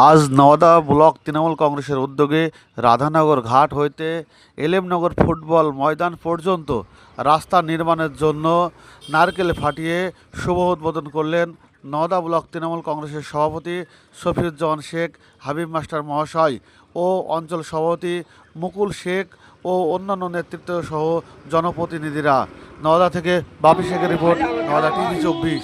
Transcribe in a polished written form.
আজ নওদা ব্লক তৃণমূল কংগ্রেসের উদ্যোগে রাধানগর ঘাট হইতে এলেমনগর ফুটবল ময়দান পর্যন্ত রাস্তা নির্মাণের জন্য নারকেল ফাটিয়ে শুভ উদ্বোধন করলেন নওদা ব্লক তৃণমূল কংগ্রেসের সভাপতি শফিউজ্জামান শেখ হাবিব মাস্টার মহাশয় ও অঞ্চল সভাপতি মুকুল শেখ ও অন্যান্য নেতৃত্ব সহ জনপ্রতিনিধিরা। নওদা থেকে বাপি শেখের রিপোর্ট, নওদা টিভি 24।